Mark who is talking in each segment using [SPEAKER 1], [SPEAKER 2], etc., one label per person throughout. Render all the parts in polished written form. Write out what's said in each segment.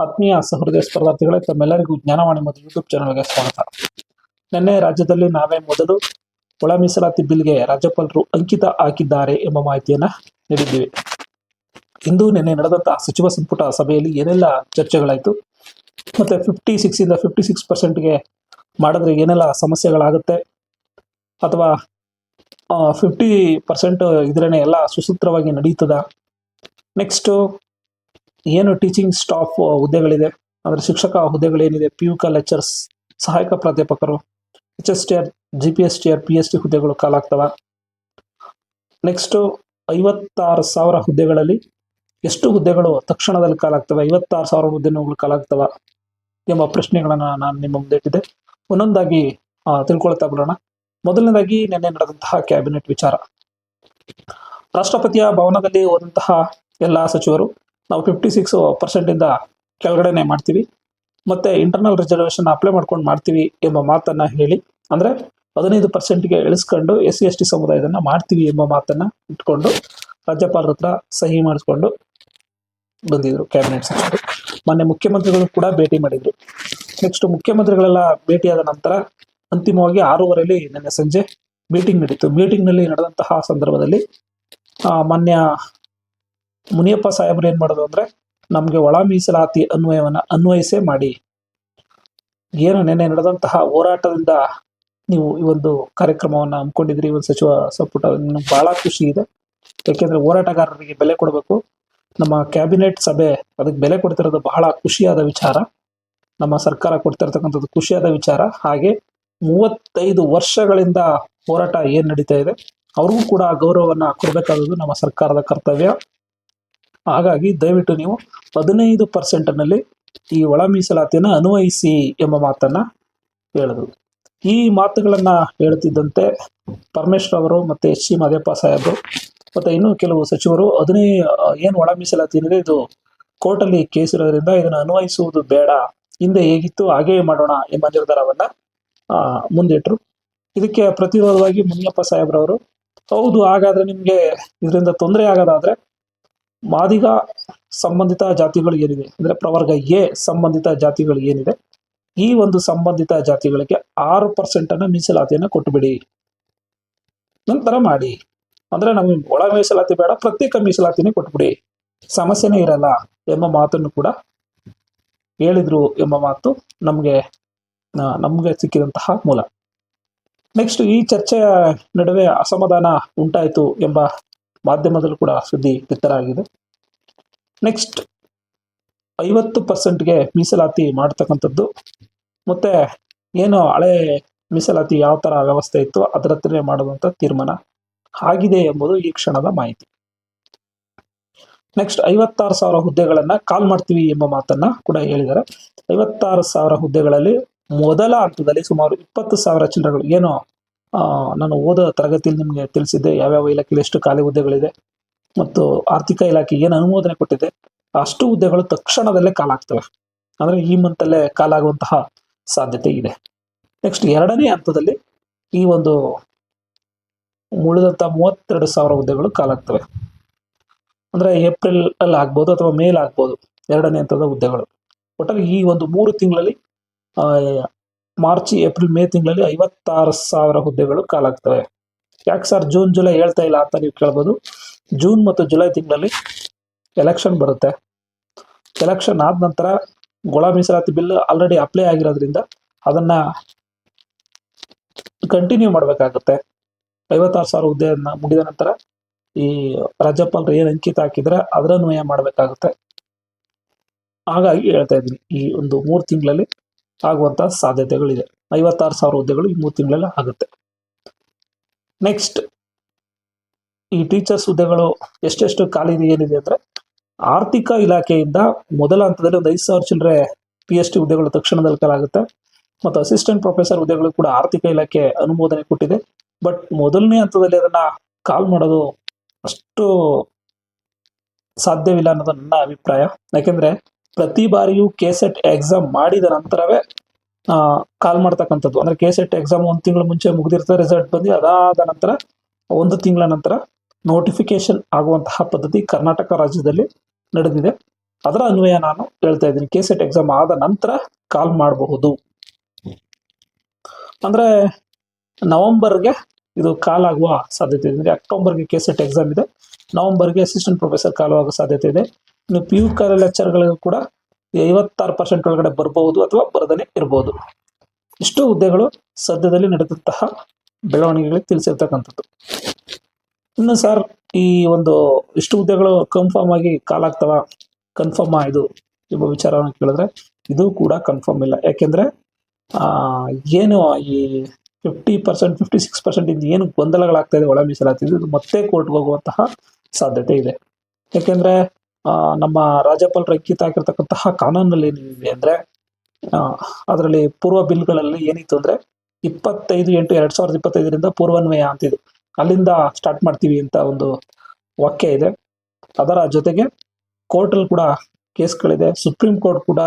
[SPEAKER 1] ಆತ್ಮೀಯ ಸಹೃದಯ ಸ್ಪರ್ಧಾರ್ಥಿಗಳೇ, ತಮ್ಮೆಲ್ಲರಿಗೂ ಜ್ಞಾನವಾಣಿ ಮತ್ತು ಯೂಟ್ಯೂಬ್ ಚಾನಲ್ಗೆ ಸ್ವಾಗತ. ನಿನ್ನೆ ರಾಜ್ಯದಲ್ಲಿ ನಾವೇ ಮೊದಲು ಒಳ ಮೀಸಲಾತಿ ಬಿಲ್ಗೆ ರಾಜ್ಯಪಾಲರು ಅಂಕಿತ ಹಾಕಿದ್ದಾರೆ ಎಂಬ ಮಾಹಿತಿಯನ್ನ ನೀಡಿದ್ದೀವಿ. ಇಂದು ನಿನ್ನೆ ನಡೆದಂತಹ ಸಚಿವ ಸಂಪುಟ ಸಭೆಯಲ್ಲಿ ಏನೆಲ್ಲ ಚರ್ಚೆಗಳಾಯಿತು, ಮತ್ತೆ 56 ಇಂದ 56% ಮಾಡಿದ್ರೆ ಏನೆಲ್ಲ ಸಮಸ್ಯೆಗಳಾಗುತ್ತೆ, ಅಥವಾ 50% ಇದ್ರೇನೆ ಎಲ್ಲ ಸುಸೂತ್ರವಾಗಿ ನಡೀತದ. ನೆಕ್ಸ್ಟ್ ಏನು ಟೀಚಿಂಗ್ ಸ್ಟಾಫ್ ಹುದ್ದೆಗಳಿದೆ, ಅಂದರೆ ಶಿಕ್ಷಕ ಹುದ್ದೆಗಳೇನಿದೆ, PU ಲೆಕ್ಚರ್ಸ್, ಸಹಾಯಕ ಪ್ರಾಧ್ಯಾಪಕರು, HSTR, GPSTR, PST ಹುದ್ದೆಗಳು ಕಾಲಾಗ್ತವ. ನೆಕ್ಸ್ಟ್ 56,000 ಹುದ್ದೆಗಳಲ್ಲಿ ಎಷ್ಟು ಹುದ್ದೆಗಳು ತಕ್ಷಣದಲ್ಲಿ ಕಾಲಾಗ್ತವೆ, 56,000 ಹುದ್ದೆಗಳು ಕಾಲಾಗ್ತವ ಎಂಬ ಪ್ರಶ್ನೆಗಳನ್ನು ನಾನು ನಿಮ್ಮ ಮುಂದೆ ಇಟ್ಟಿದ್ದೆ. ಒಂದೊಂದಾಗಿ ತಿಳ್ಕೊಳ್ತಾ ಬರೋಣ. ಮೊದಲನೇದಾಗಿ ನಿನ್ನೆ ನಡೆದಂತಹ ಕ್ಯಾಬಿನೆಟ್ ವಿಚಾರ. ರಾಷ್ಟ್ರಪತಿಯ ಭವನದಲ್ಲಿ ಹೋದಂತಹ ಎಲ್ಲ ಸಚಿವರು ನಾವು 56% ಇಂದ ಕೆಳಗಡೆನೆ ಮಾಡ್ತೀವಿ, ಮತ್ತೆ ಇಂಟರ್ನಲ್ ರಿಸರ್ವೇಷನ್ ಅಪ್ಲೈ ಮಾಡ್ಕೊಂಡು ಮಾಡ್ತೀವಿ ಎಂಬ ಮಾತನ್ನ ಹೇಳಿ, ಅಂದ್ರೆ 15%ಗೆ ಇಳಿಸ್ಕೊಂಡು SC/ST ಸಮುದಾಯದನ್ನ ಮಾಡ್ತೀವಿ ಎಂಬ ಮಾತನ್ನ ಇಟ್ಕೊಂಡು ರಾಜ್ಯಪಾಲರ ಹತ್ರ ಸಹಿ ಮಾಡಿಸ್ಕೊಂಡು ಬಂದಿದ್ರು ಕ್ಯಾಬಿನೆಟ್ ಸಚಿವರು. ಮೊನ್ನೆ ಮುಖ್ಯಮಂತ್ರಿಗಳು ಕೂಡ ಭೇಟಿ ಮಾಡಿದ್ರು. ನೆಕ್ಸ್ಟ್ ಮುಖ್ಯಮಂತ್ರಿಗಳೆಲ್ಲ ಭೇಟಿಯಾದ ನಂತರ ಅಂತಿಮವಾಗಿ 6:30 ನಿನ್ನೆ ಸಂಜೆ ಮೀಟಿಂಗ್ ನಡೀತು. ಮೀಟಿಂಗ್ ನಲ್ಲಿ ನಡೆದಂತಹ ಸಂದರ್ಭದಲ್ಲಿ ಮಾನ್ಯ ಮುನಿಯಪ್ಪ ಸಾಹೇಬ್ರು ಏನ್ ಮಾಡೋದು ಅಂದ್ರೆ, ನಮ್ಗೆ ಒಳ ಮೀಸಲಾತಿ ಅನ್ವಯಿಸೇ ಮಾಡಿ. ಏನು ನಿನ್ನೆ ನಡೆದಂತಹ ಹೋರಾಟದಿಂದ ನೀವು ಈ ಒಂದು ಕಾರ್ಯಕ್ರಮವನ್ನ ಹಮ್ಮಿಕೊಂಡಿದ್ರಿ, ಈ ಒಂದು ಸಚಿವ ಸಂಪುಟ, ಬಹಳ ಖುಷಿ ಇದೆ. ಯಾಕೆಂದ್ರೆ ಹೋರಾಟಗಾರರಿಗೆ ಬೆಲೆ ಕೊಡಬೇಕು. ನಮ್ಮ ಕ್ಯಾಬಿನೆಟ್ ಸಭೆ ಅದಕ್ಕೆ ಬೆಲೆ ಕೊಡ್ತಿರೋದು ಬಹಳ ಖುಷಿಯಾದ ವಿಚಾರ. ನಮ್ಮ ಸರ್ಕಾರ ಕೊಡ್ತಿರ್ತಕ್ಕಂಥದ್ದು ಖುಷಿಯಾದ ವಿಚಾರ. ಹಾಗೆ 35 ವರ್ಷಗಳಿಂದ ಹೋರಾಟ ಏನ್ ನಡೀತಾ ಇದೆ, ಅವ್ರಿಗೂ ಕೂಡ ಗೌರವವನ್ನ ಕೊಡಬೇಕಾದದ್ದು ನಮ್ಮ ಸರ್ಕಾರದ ಕರ್ತವ್ಯ. ಹಾಗಾಗಿ ದಯವಿಟ್ಟು ನೀವು 15% ಈ ಒಳ ಮೀಸಲಾತಿಯನ್ನು ಅನ್ವಯಿಸಿ ಎಂಬ ಮಾತನ್ನ ಹೇಳಿದ್ರು. ಈ ಮಾತುಗಳನ್ನ ಹೇಳ್ತಿದ್ದಂತೆ ಪರಮೇಶ್ವರ್ ಅವರು ಮತ್ತೆ HC ಮಾದೇವಪ್ಪ ಸಾಹೇಬರು ಮತ್ತೆ ಇನ್ನೂ ಕೆಲವು ಸಚಿವರು ಏನು ಒಳ ಮೀಸಲಾತಿ ಏನಿದೆ, ಇದು ಕೋರ್ಟಲ್ಲಿ ಕೇಸ್ ಇರೋದ್ರಿಂದ ಇದನ್ನ ಅನ್ವಯಿಸುವುದು ಬೇಡ, ಹಿಂದೆ ಹೇಗಿತ್ತು ಹಾಗೇ ಮಾಡೋಣ ಎಂಬ ನಿರ್ಧಾರವನ್ನ ಮುಂದಿಟ್ರು. ಇದಕ್ಕೆ ಪ್ರತಿರೋಧವಾಗಿ ಮುನಿಯಪ್ಪ ಸಾಹೇಬ್ರವರು, ಹೌದು, ಹಾಗಾದ್ರೆ ನಿಮ್ಗೆ ಇದರಿಂದ ತೊಂದರೆ ಆಗೋದಾದ್ರೆ ಮಾದಿಗ ಸಂಬಂಧಿತ ಜಾತಿಗಳು ಏನಿದೆ, ಅಂದ್ರೆ ಪ್ರವರ್ಗ A ಸಂಬಂಧಿತ ಜಾತಿಗಳು ಏನಿದೆ, ಈ ಒಂದು ಸಂಬಂಧಿತ ಜಾತಿಗಳಿಗೆ 6% ಮೀಸಲಾತಿಯನ್ನ ಕೊಟ್ಟುಬಿಡಿ, ನಂತರ ಮಾಡಿ. ಅಂದ್ರೆ ನಮಗೆ ಒಳ ಮೀಸಲಾತಿ ಬೇಡ, ಪ್ರತ್ಯೇಕ ಮೀಸಲಾತಿನೇ ಕೊಟ್ಬಿಡಿ, ಸಮಸ್ಯೆನೇ ಇರಲ್ಲ ಎಂಬ ಮಾತನ್ನು ಕೂಡ ಹೇಳಿದ್ರು ಎಂಬ ಮಾತು ನಮ್ಗೆ ಸಿಕ್ಕಿದಂತಹ ಮೂಲ. ನೆಕ್ಸ್ಟ್ ಈ ಚರ್ಚೆಯ ನಡುವೆ ಅಸಮಾಧಾನ ಉಂಟಾಯಿತು ಎಂಬ ಮಾಧ್ಯಮದಲ್ಲೂ ಕೂಡ ಸುದ್ದಿ ಬಿತ್ತರಾಗಿದೆ. ನೆಕ್ಸ್ಟ್ 50%ಗೆ ಮೀಸಲಾತಿ ಮಾಡ್ತಕ್ಕಂಥದ್ದು, ಮತ್ತೆ ಏನು ಹಳೆ ಮೀಸಲಾತಿ ಯಾವ ತರ ವ್ಯವಸ್ಥೆ ಇತ್ತು ಅದರ ಹತ್ರನೇ ಮಾಡುವಂತ ತೀರ್ಮಾನ ಆಗಿದೆ ಎಂಬುದು ಈ ಕ್ಷಣದ ಮಾಹಿತಿ. ನೆಕ್ಸ್ಟ್ 56,000 ಹುದ್ದೆಗಳನ್ನ ಕಾಲ್ ಮಾಡ್ತೀವಿ ಎಂಬ ಮಾತನ್ನ ಕೂಡ ಹೇಳಿದ್ದಾರೆ. 56,000 ಹುದ್ದೆಗಳಲ್ಲಿ ಮೊದಲ ಹಂತದಲ್ಲಿ ಸುಮಾರು 20,000 ಚಿಲ್ಲರೆಗಳು, ಏನು ನಾನು ಓದೋ ತರಗತಿಯಲ್ಲಿ ನಿಮಗೆ ತಿಳಿಸಿದ್ದೆ ಯಾವ್ಯಾವ ಇಲಾಖೆಯಲ್ಲಿ ಎಷ್ಟು ಖಾಲಿ ಹುದ್ದೆಗಳಿದೆ ಮತ್ತು ಆರ್ಥಿಕ ಇಲಾಖೆ ಏನು ಅನುಮೋದನೆ ಕೊಟ್ಟಿದೆ, ಅಷ್ಟು ಹುದ್ದೆಗಳು ತಕ್ಷಣದಲ್ಲೇ ಕಾಲಾಗ್ತವೆ. ಅಂದ್ರೆ ಈ ಮಂತಲ್ಲೇ ಕಾಲಾಗುವಂತಹ ಸಾಧ್ಯತೆ ಇದೆ. ನೆಕ್ಸ್ಟ್ ಎರಡನೇ ಹಂತದಲ್ಲಿ ಈ ಒಂದು ಉಳಿದಂತ 32,000 ಹುದ್ದೆಗಳು ಕಾಲಾಗ್ತವೆ. ಅಂದ್ರೆ ಏಪ್ರಿಲ್ ಅಲ್ಲಿ ಆಗ್ಬೋದು ಅಥವಾ ಮೇಲ್ ಆಗ್ಬೋದು ಎರಡನೇ ಹಂತದ ಹುದ್ದೆಗಳು. ಒಟ್ಟಾರೆ ಈ ಒಂದು 3 ತಿಂಗಳಲ್ಲಿ ಮಾರ್ಚ್, ಏಪ್ರಿಲ್, ಮೇ ತಿಂಗಳಲ್ಲಿ 56,000 ಹುದ್ದೆಗಳು ಕಾಲಾಗ್ತವೆ. ಯಾಕೆ ಸರ್ ಜೂನ್, ಜುಲೈ ಹೇಳ್ತಾ ಇಲ್ಲ ಅಂತ ನೀವು ಕೇಳ್ಬೋದು. ಜೂನ್ ಮತ್ತು ಜುಲೈ ತಿಂಗಳಲ್ಲಿ ಎಲೆಕ್ಷನ್ ಬರುತ್ತೆ. ಎಲೆಕ್ಷನ್ ಆದ ನಂತರ ಒಳ ಮೀಸಲಾತಿ ಬಿಲ್ ಆಲ್ರೆಡಿ ಅಪ್ಲೈ ಆಗಿರೋದ್ರಿಂದ ಅದನ್ನ ಕಂಟಿನ್ಯೂ ಮಾಡಬೇಕಾಗುತ್ತೆ. 56,000 ಹುದ್ದೆಯನ್ನ ಮುಗಿದ ನಂತರ ಈ ರಾಜ್ಯಪಾಲರು ಏನು ಅಂಕಿತ ಹಾಕಿದ್ರೆ ಅದರ ಅನ್ವಯ ಮಾಡಬೇಕಾಗುತ್ತೆ. ಹಾಗಾಗಿ ಹೇಳ್ತಾ ಇದ್ದೀನಿ, ಈ ಒಂದು 3 ತಿಂಗಳಲ್ಲಿ ಆಗುವಂತಹ ಸಾಧ್ಯತೆಗಳಿದೆ. 56,000 ಹುದ್ದೆಗಳು ಈ 3 ತಿಂಗಳಲ್ಲಿ ಆಗುತ್ತೆ. ನೆಕ್ಸ್ಟ್ ಈ ಟೀಚರ್ಸ್ ಹುದ್ದೆಗಳು ಎಷ್ಟೆಷ್ಟು ಖಾಲಿ ಏನಿದೆ ಅಂದ್ರೆ, ಆರ್ಥಿಕ ಇಲಾಖೆಯಿಂದ ಮೊದಲ ಹಂತದಲ್ಲಿ ಒಂದು 5,000 ಚಿಲ್ಲರೆ PST ಹುದ್ದೆಗಳು ತಕ್ಷಣದಲ್ಲಿ ಕಾಲಾಗುತ್ತೆ. ಮತ್ತು ಅಸಿಸ್ಟೆಂಟ್ ಪ್ರೊಫೆಸರ್ ಹುದ್ದೆಗಳು ಕೂಡ ಆರ್ಥಿಕ ಇಲಾಖೆ ಅನುಮೋದನೆ ಕೊಟ್ಟಿದೆ. ಬಟ್ ಮೊದಲನೇ ಹಂತದಲ್ಲಿ ಅದನ್ನ ಕಾಲ್ ಮಾಡೋದು ಅಷ್ಟು ಸಾಧ್ಯವಿಲ್ಲ ಅನ್ನೋದು ನನ್ನ ಅಭಿಪ್ರಾಯ. ಯಾಕೆಂದ್ರೆ ಪ್ರತಿ ಬಾರಿಯೂ KCET ಎಕ್ಸಾಮ್ ಮಾಡಿದ ನಂತರವೇ ಕಾಲ್ ಮಾಡ್ತಕ್ಕಂಥದ್ದು. ಅಂದ್ರೆ KCET ಎಕ್ಸಾಮ್ 1 ತಿಂಗಳು ಮುಂಚೆ ಮುಗಿದಿರ್ತದೆ, ರಿಸಲ್ಟ್ ಬಂದು ಅದಾದ ನಂತರ 1 ತಿಂಗಳ ನಂತರ ನೋಟಿಫಿಕೇಶನ್ ಆಗುವಂತಹ ಪದ್ಧತಿ ಕರ್ನಾಟಕ ರಾಜ್ಯದಲ್ಲಿ ನಡೆದಿದೆ. ಅದರ ಅನ್ವಯ ನಾನು ಹೇಳ್ತಾ ಇದ್ದೀನಿ, ಕೆಸೆಟ್ ಎಕ್ಸಾಮ್ ಆದ ನಂತರ ಕಾಲ್ ಮಾಡಬಹುದು. ಅಂದ್ರೆ ನವೆಂಬರ್ಗೆ ಇದು ಕಾಲ್ ಆಗುವ ಸಾಧ್ಯತೆ ಇದೆ. ಅಂದ್ರೆ ಅಕ್ಟೋಬರ್ಗೆ ಕೆಸೆಟ್ ಎಕ್ಸಾಮ್ ಇದೆ, ನವೆಂಬರ್ಗೆ ಅಸಿಸ್ಟೆಂಟ್ ಪ್ರೊಫೆಸರ್ ಕಾಲ್ ಆಗುವ ಸಾಧ್ಯತೆ ಇದೆ. ಇನ್ನು ಪಿ ಯು ಲೆಕ್ಚರ್ಗಳಿಗೂ ಕೂಡ 56% ಒಳಗಡೆ ಬರಬಹುದು ಅಥವಾ ಬರದೇ ಇರಬಹುದು. ಇಷ್ಟು ಹುದ್ದೆಗಳು ಸದ್ಯದಲ್ಲಿ ನಡೆದಂತಹ ಬೆಳವಣಿಗೆಗಳಿಗೆ ತಿಳಿಸಿರ್ತಕ್ಕಂಥದ್ದು. ಇನ್ನು ಸರ್, ಈ ಒಂದು ಇಷ್ಟು ಹುದ್ದೆಗಳು ಕನ್ಫರ್ಮ್ ಆಗಿ ಕಾಲ್ ಆಗ್ತಾವ, ಕನ್ಫರ್ಮ್ ಇದು ಎಂಬ ವಿಚಾರವನ್ನು ಕೇಳಿದ್ರೆ ಇದು ಕೂಡ ಕನ್ಫರ್ಮ್ ಇಲ್ಲ. ಯಾಕೆಂದ್ರೆ ಏನು ಈ 50%, 56% ಇಂದ ಏನು ಗೊಂದಲಗಳಾಗ್ತಾ ಇದೆ ಒಳ ಮೀಸಲಾತಿ, ಇದು ಮತ್ತೆ ಕೋರ್ಟ್ಗೆ ಹೋಗುವಂತಹ ಸಾಧ್ಯತೆ ಇದೆ. ಯಾಕೆಂದ್ರೆ ನಮ್ಮ ರಾಜ್ಯಪಾಲರು ಅಂಕಿತ ಹಾಕಿರ್ತಕ್ಕಂತಹ ಕಾನೂನಲ್ಲಿ ಏನಿದೆ ಅಂದ್ರೆ, ಅದರಲ್ಲಿ ಪೂರ್ವ ಬಿಲ್ಗಳಲ್ಲಿ ಏನಿತ್ತು ಅಂದ್ರೆ 25/8/2025 ಪೂರ್ವನ್ವಯ ಅಂತಿದೆ, ಅಲ್ಲಿಂದ ಸ್ಟಾರ್ಟ್ ಮಾಡ್ತೀವಿ ಅಂತ ಒಂದು ವಾಕ್ಯ ಇದೆ. ಅದರ ಜೊತೆಗೆ ಕೋರ್ಟಲ್ಲಿ ಕೂಡ ಕೇಸ್ಗಳಿದೆ. ಸುಪ್ರೀಂ ಕೋರ್ಟ್ ಕೂಡ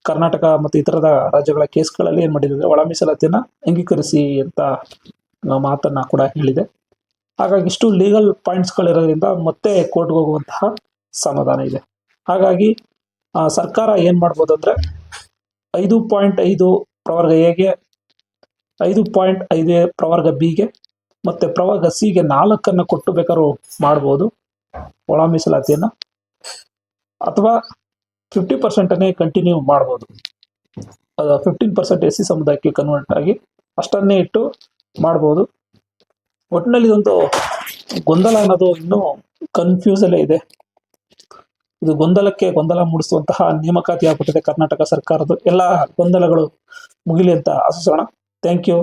[SPEAKER 1] ಕರ್ನಾಟಕ ಮತ್ತು ಇತರದ ರಾಜ್ಯಗಳ ಕೇಸ್ಗಳಲ್ಲಿ ಏನ್ ಮಾಡಿದೆ ಅಂದ್ರೆ ಒಳ ಮೀಸಲಾತಿಯನ್ನ ಅಂಗೀಕರಿಸಿ ಅಂತ ಮಾತನ್ನ ಕೂಡ ಹೇಳಿದೆ. ಹಾಗಾಗಿ ಇಷ್ಟು ಲೀಗಲ್ ಪಾಯಿಂಟ್ಸ್ಗಳಿರೋದ್ರಿಂದ ಮತ್ತೆ ಕೋರ್ಟ್ಗೆ ಹೋಗುವಂತಹ ಸಮಾಧಾನ ಇದೆ. ಹಾಗಾಗಿ ಸರ್ಕಾರ ಏನ್ ಮಾಡ್ಬೋದು ಅಂದ್ರೆ 5.5 ಪ್ರವರ್ಗ ಎಗೆ, 5.5 ಪ್ರವರ್ಗ ಬಿಗೆ ಮತ್ತೆ ಪ್ರವರ್ಗ ಸಿಗೆ 4 ಕೊಟ್ಟು ಬೇಕಾದ್ರೂ ಮಾಡ್ಬೋದು ಒಳ ಮೀಸಲಾತಿಯನ್ನ, ಅಥವಾ 50% ಕಂಟಿನ್ಯೂ ಮಾಡ್ಬೋದು. 15% SC ಸಮುದಾಯಕ್ಕೆ ಕನ್ವರ್ಟ್ ಆಗಿ ಅಷ್ಟನ್ನೇ ಇಟ್ಟು ಮಾಡ್ಬೋದು. ಒಟ್ಟಿನಲ್ಲಿ ಇದೊಂದು ಗೊಂದಲ ಅನ್ನೋದು ಇನ್ನೂ ಕನ್ಫ್ಯೂಸ್ ಅಲ್ಲೇ ಇದೆ. ಇದು ಗೊಂದಲ ಮೂಡಿಸುವಂತಹ ನೇಮಕಾತಿ ಆಗ್ಬಿಟ್ಟಿದೆ ಕರ್ನಾಟಕ ಸರ್ಕಾರದ. ಎಲ್ಲ ಗೊಂದಲಗಳು ಮುಗಿಲಿ ಅಂತ ಆಶಿಸೋಣ. Thank you.